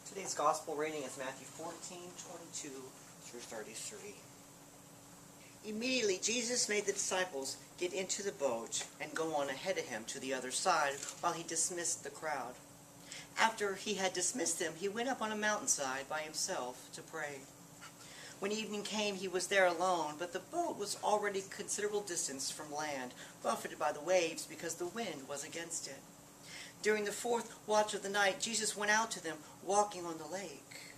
Today's gospel reading is Matthew 14:22 through 33. Immediately Jesus made the disciples get into the boat and go on ahead of him to the other side while he dismissed the crowd. After he had dismissed them, he went up on a mountainside by himself to pray. When evening came, he was there alone, but the boat was already a considerable distance from land, buffeted by the waves because the wind was against it. During the fourth watch of the night, Jesus went out to them, walking on the lake.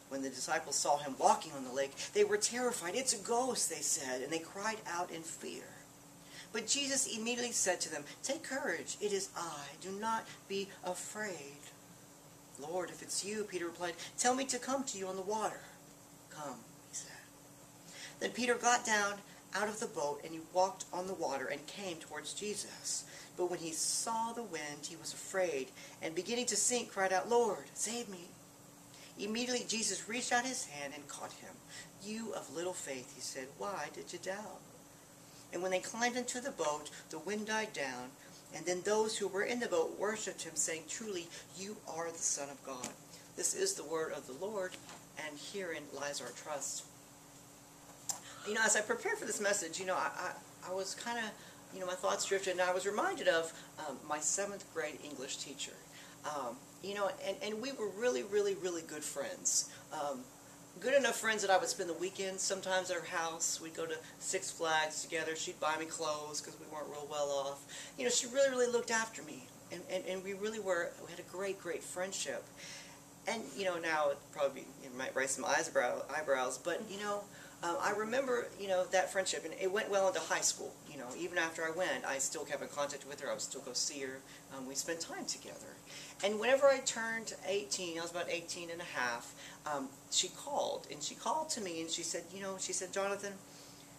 When the disciples saw him walking on the lake, they were terrified. "It's a ghost," they said, and they cried out in fear. But Jesus immediately said to them, "Take courage, it is I. Do not be afraid." "Lord, if it's you," Peter replied, "tell me to come to you on the water." "Come," he said. Then Peter got down out of the boat, and he walked on the water and came towards Jesus. But when he saw the wind, he was afraid, and beginning to sink, cried out, "Lord, save me." Immediately Jesus reached out his hand and caught him. "You of little faith," he said, "why did you doubt?" And when they climbed into the boat, the wind died down, and then those who were in the boat worshipped him, saying, "Truly, you are the Son of God." This is the word of the Lord, and herein lies our trust. As I prepared for this message, I was kind of, my thoughts drifted, and I was reminded of my 7th grade English teacher. And we were really, really, really good friends. Good enough friends that I would spend the weekends sometimes at her house. We'd go to Six Flags together. She'd buy me clothes because we weren't real well off. She really, really looked after me. And we had a great, great friendship. And, now it probably might raise some eyebrows, but, I remember, that friendship, and it went well into high school. Even after I went, I still kept in contact with her. I would still go see her. We spent time together. And whenever I turned 18, I was about 18 and a half, she called. And she called to me, and she said, "Jonathan,"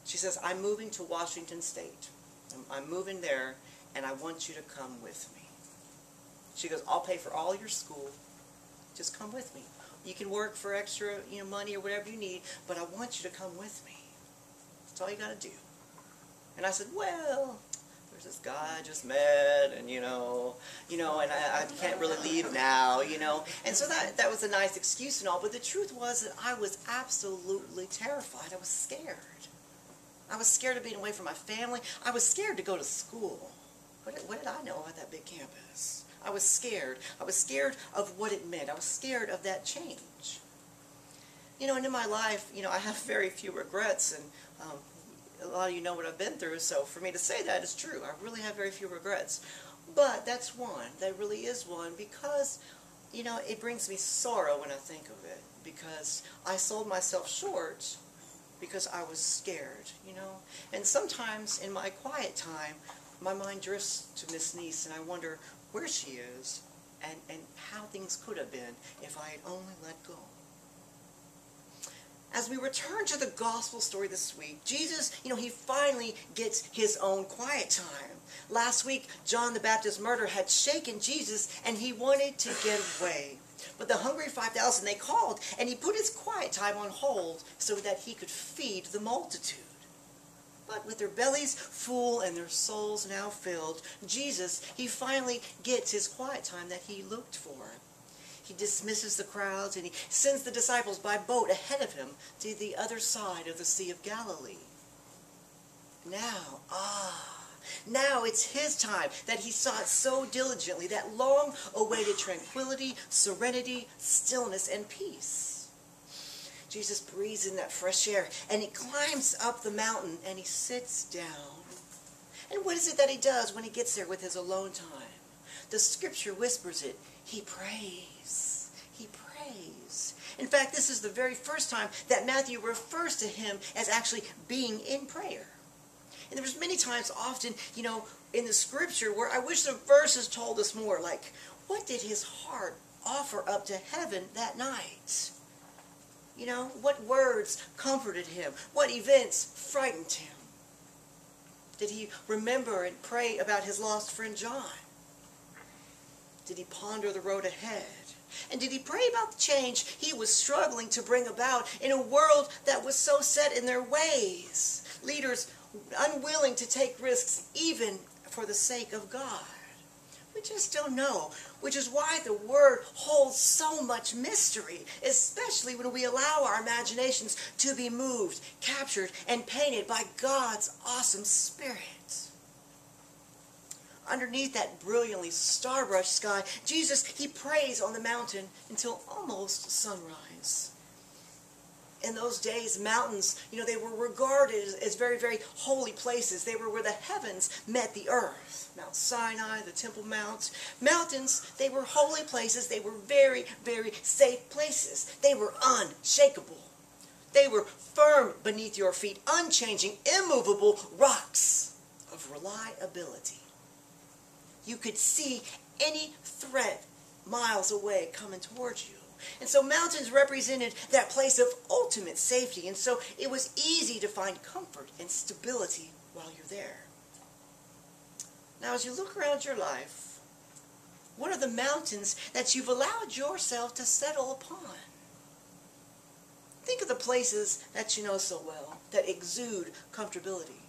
she says, "I'm moving to Washington State. I'm moving there, and I want you to come with me." She goes, "I'll pay for all your school. Just come with me. You can work for extra, money or whatever you need, but I want you to come with me. That's all you got to do." And I said, "Well, there's this guy I just met, and and I can't really leave now, And so that was a nice excuse and all, but the truth was that I was absolutely terrified. I was scared. I was scared of being away from my family. I was scared to go to school. What did I know about that big campus? I was scared. I was scared of what it meant. I was scared of that change. And in my life, I have very few regrets, and a lot of you know what I've been through, so for me to say that is true. I really have very few regrets. But that's one. That really is one, because, it brings me sorrow when I think of it, because I sold myself short because I was scared, And sometimes in my quiet time, my mind drifts to Miss Neese, and I wonder where she is and how things could have been if I had only let go. As we return to the gospel story this week, Jesus, he finally gets his own quiet time. Last week, John the Baptist's murder had shaken Jesus, and he wanted to get away. But the hungry 5,000, they called, and he put his quiet time on hold so that he could feed the multitude. But with their bellies full and their souls now filled, Jesus, he finally gets his quiet time that he looked for. He dismisses the crowds, and he sends the disciples by boat ahead of him to the other side of the Sea of Galilee. Now it's his time that he sought so diligently, that long-awaited tranquility, serenity, stillness, and peace. Jesus breathes in that fresh air, and he climbs up the mountain, and he sits down. And what is it that he does when he gets there with his alone time? The scripture whispers it. He prays. He prays. In fact, this is the very first time that Matthew refers to him as actually being in prayer. And there's many times often, in the scripture where I wish the verses told us more, like, what did his heart offer up to heaven that night? What words comforted him? What events frightened him? Did he remember and pray about his lost friend John? Did he ponder the road ahead? And did he pray about the change he was struggling to bring about in a world that was so set in their ways? Leaders unwilling to take risks even for the sake of God. We just don't know, which is why the Word holds holds so much mystery, especially when we allow our imaginations to be moved, captured, and painted by God's awesome Spirit. Underneath that brilliantly star-brushed sky, Jesus, he prays on the mountain until almost sunrise. In those days, mountains, they were regarded as very, very holy places. They were where the heavens met the earth. Mount Sinai, the Temple Mount. Mountains, they were holy places. They were very, very safe places. They were unshakable. They were firm beneath your feet, unchanging, immovable rocks of reliability. You could see any threat miles away coming towards you. And so mountains represented that place of ultimate safety. And so it was easy to find comfort and stability while you're there. Now, as you look around your life, what are the mountains that you've allowed yourself to settle upon? Think of the places that you know so well, that exude comfortability.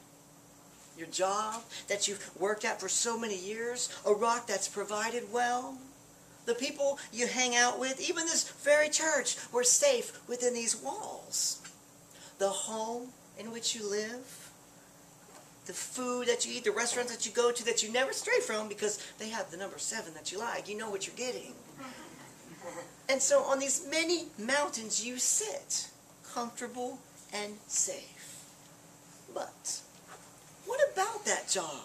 Your job that you've worked at for so many years, a rock that's provided well. The people you hang out with, even this very church, we're safe within these walls. The home in which you live, the food that you eat, the restaurants that you go to that you never stray from because they have the number 7 that you like. You know what you're getting. And so on these many mountains you sit, comfortable and safe. But what about that job?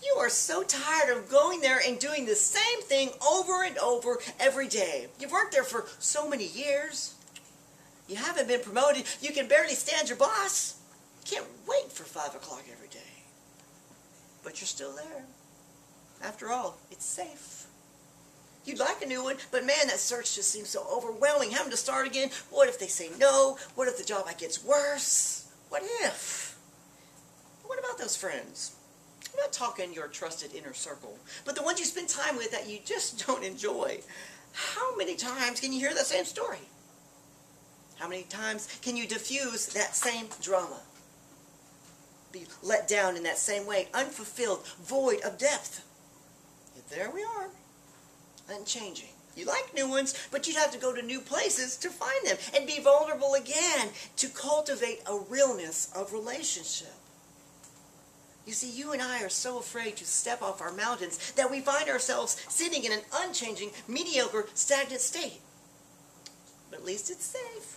You are so tired of going there and doing the same thing over and over every day. You've worked there for so many years. You haven't been promoted. You can barely stand your boss. You can't wait for 5 o'clock every day. But you're still there. After all, it's safe. You'd like a new one, but man, that search just seems so overwhelming. Having to start again. What if they say no? What if the job gets worse? What if? What about those friends? I'm not talking your trusted inner circle, but the ones you spend time with that you just don't enjoy. How many times can you hear that same story? How many times can you diffuse that same drama? Be let down in that same way, unfulfilled, void of depth. Yet there we are, unchanging. You like new ones, but you'd have to go to new places to find them and be vulnerable again to cultivate a realness of relationship. You see, you and I are so afraid to step off our mountains that we find ourselves sitting in an unchanging, mediocre, stagnant state. But at least it's safe.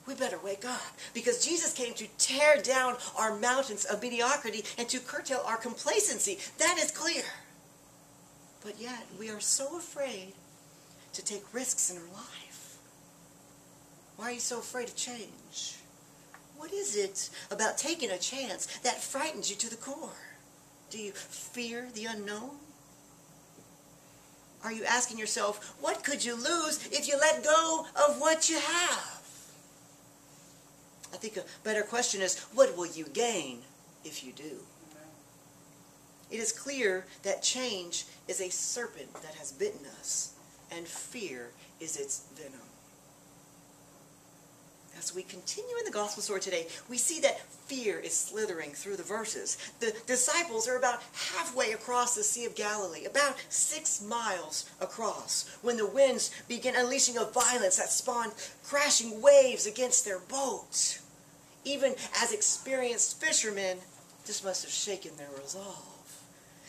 We better wake up, because Jesus came to tear down our mountains of mediocrity and to curtail our complacency. That is clear. But yet, we are so afraid to take risks in our life. Why are you so afraid to change? What is it about taking a chance that frightens you to the core? Do you fear the unknown? Are you asking yourself, what could you lose if you let go of what you have? I think a better question is, what will you gain if you do? It is clear that change is a serpent that has bitten us, and fear is its venom. As we continue in the gospel story today, we see that fear is slithering through the verses. The disciples are about halfway across the Sea of Galilee, about 6 miles across, when the winds begin unleashing a violence that spawned crashing waves against their boat. Even as experienced fishermen, this must have shaken their resolve.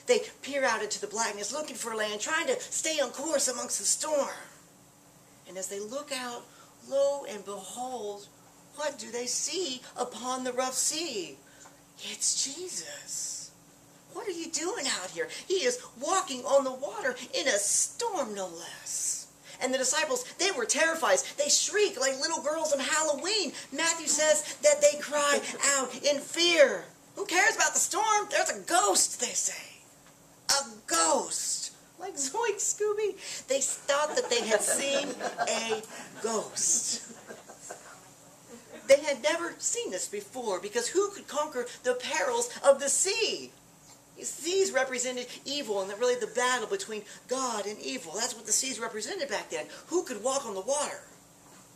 They peer out into the blackness, looking for land, trying to stay on course amongst the storm. And as they look out, lo and behold, what do they see upon the rough sea? It's Jesus. What are you doing out here? He is walking on the water in a storm, no less. And the disciples, they were terrified. They shriek like little girls on Halloween. Matthew says that they cry out in fear. Who cares about the storm? There's a ghost, they say. A ghost. Like Zoink Scooby. They thought that they had seen a ghost. They had never seen this before, because who could conquer the perils of the sea? Seas represented evil, and really the battle between God and evil. That's what the seas represented back then. Who could walk on the water?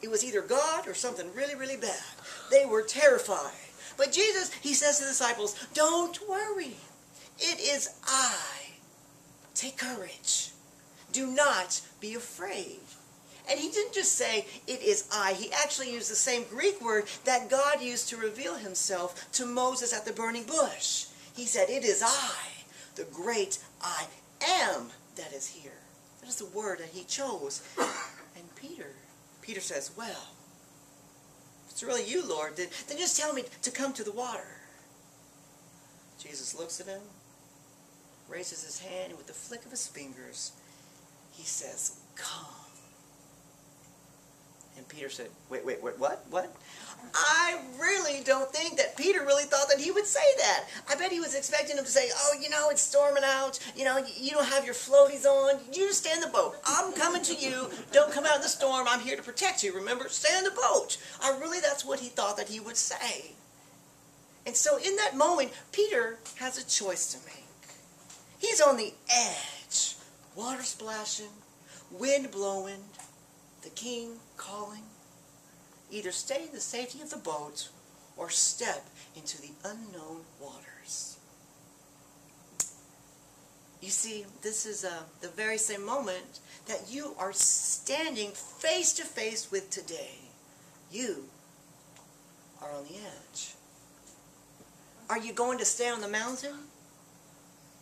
It was either God or something really, really bad. They were terrified. But Jesus, he says to the disciples, don't worry. It is I. Take courage. Do not be afraid. And he didn't just say, it is I. He actually used the same Greek word that God used to reveal himself to Moses at the burning bush. He said, it is I, the great I am that is here. That is the word that he chose. And Peter says, well, if it's really you, Lord, then just tell me to come to the water. Jesus looks at him, raises his hand, and with the flick of his fingers, he says, come. And Peter said, wait, what? I really don't think that Peter really thought that he would say that. I bet he was expecting him to say, oh, it's storming out. You don't have your floaties on. You just stay in the boat. I'm coming to you. Don't come out in the storm. I'm here to protect you. Remember, stay in the boat. That's what he thought that he would say. And so in that moment, Peter has a choice to make. He's on the edge. Water splashing, wind blowing, the king calling. Either stay in the safety of the boat or step into the unknown waters. You see, this is the very same moment that you are standing face to face with today. You are on the edge. Are you going to stay on the mountain?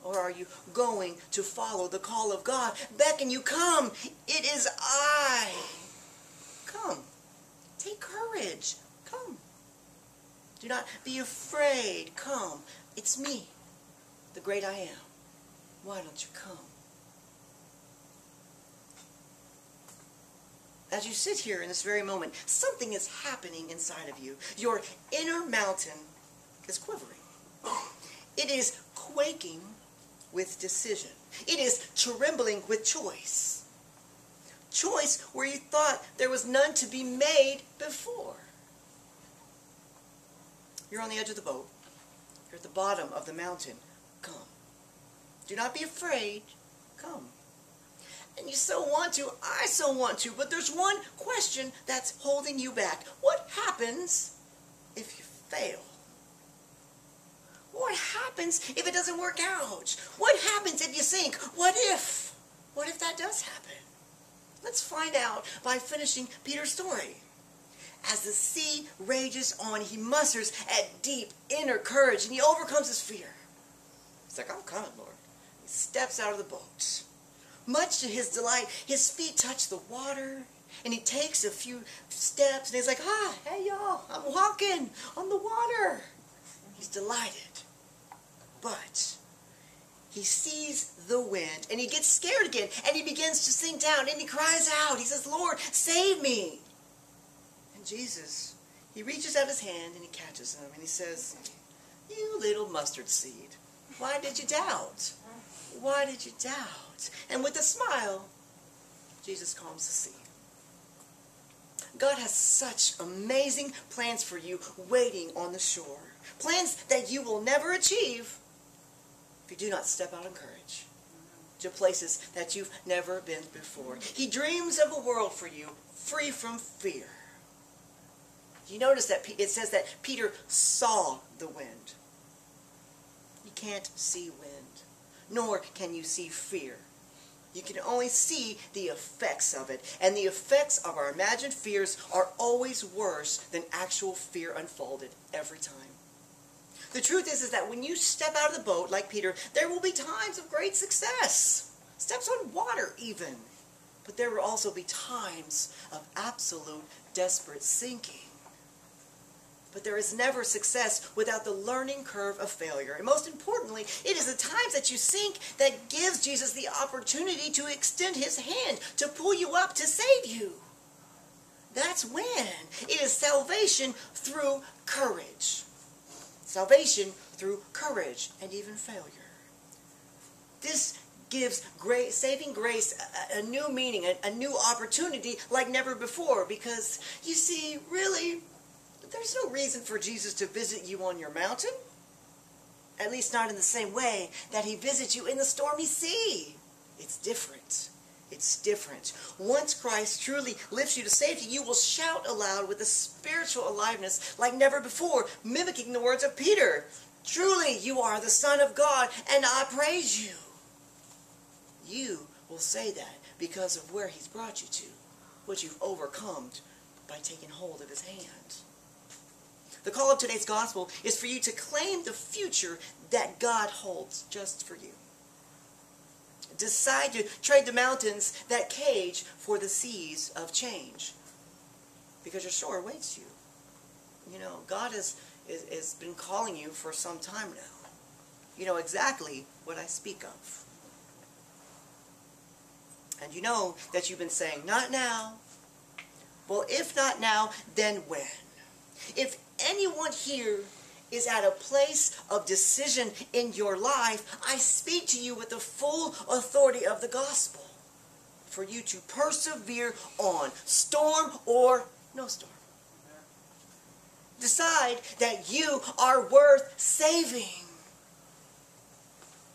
Or are you going to follow the call of God? Beckon you, come. It is I. Come. Take courage. Come. Do not be afraid. Come. It's me, the great I am. Why don't you come? As you sit here in this very moment, something is happening inside of you. Your inner mountain is quivering. It is quaking with decision. It is trembling with choice. Choice where you thought there was none to be made before. You're on the edge of the boat. You're at the bottom of the mountain. Come. Do not be afraid. Come. And you so want to, I so want to, but there's one question that's holding you back. What happens if you fail? What happens if it doesn't work out? What happens if you sink? What if? What if that does happen? Let's find out by finishing Peter's story. As the sea rages on, he musters at deep inner courage and he overcomes his fear. He's like, I'm coming, Lord. He steps out of the boat. Much to his delight, his feet touch the water and he takes a few steps and he's like, hey y'all, I'm walking on the water. He's delighted. But he sees the wind and he gets scared again and he begins to sink down and he cries out. He says, Lord, save me. And Jesus, he reaches out his hand and he catches him and he says, you little mustard seed, why did you doubt? Why did you doubt? And with a smile, Jesus calms the sea. God has such amazing plans for you waiting on the shore. Plans that you will never achieve if you do not step out in courage to places that you've never been before. He dreams of a world for you free from fear. You notice that it says that Peter saw the wind. You can't see wind, nor can you see fear. You can only see the effects of it. And the effects of our imagined fears are always worse than actual fear unfolded every time. The truth is that when you step out of the boat, like Peter, there will be times of great success. Steps on water even. But there will also be times of absolute desperate sinking. But there is never success without the learning curve of failure. And most importantly, it is the times that you sink that gives Jesus the opportunity to extend his hand, to pull you up, to save you. That's when. It is salvation through courage. Salvation through courage and even failure. This gives saving grace a new meaning, a new opportunity like never before. Because, you see, really, there's no reason for Jesus to visit you on your mountain. At least not in the same way that he visits you in the stormy sea. It's different. It's different. Once Christ truly lifts you to safety, you will shout aloud with a spiritual aliveness like never before, mimicking the words of Peter. Truly, you are the Son of God, and I praise you. You will say that because of where he's brought you to, what you've overcome by taking hold of his hand. The call of today's gospel is for you to claim the future that God holds just for you. Decide to trade the mountains that cage for the seas of change, because your shore awaits you. You know, God has been calling you for some time now. You know exactly what I speak of. And you know that you've been saying, not now. Well, if not now, then when? If anyone here is at a place of decision in your life, I speak to you with the full authority of the gospel for you to persevere on, storm or no storm. Decide that you are worth saving.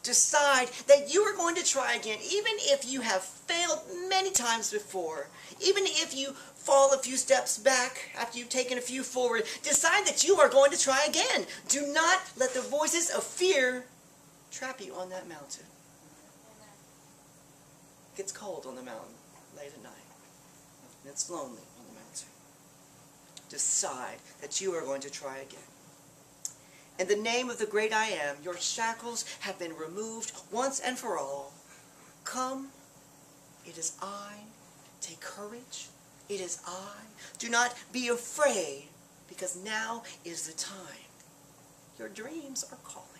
Decide that you are going to try again, even if you have failed many times before. Even if you fall a few steps back after you've taken a few forward. Decide that you are going to try again. Do not let the voices of fear trap you on that mountain. It gets cold on the mountain late at night. And it's lonely on the mountain. Decide that you are going to try again. In the name of the great I Am, your shackles have been removed once and for all. Come, it is I. Take courage. It is I. Do not be afraid, because now is the time. Your dreams are calling.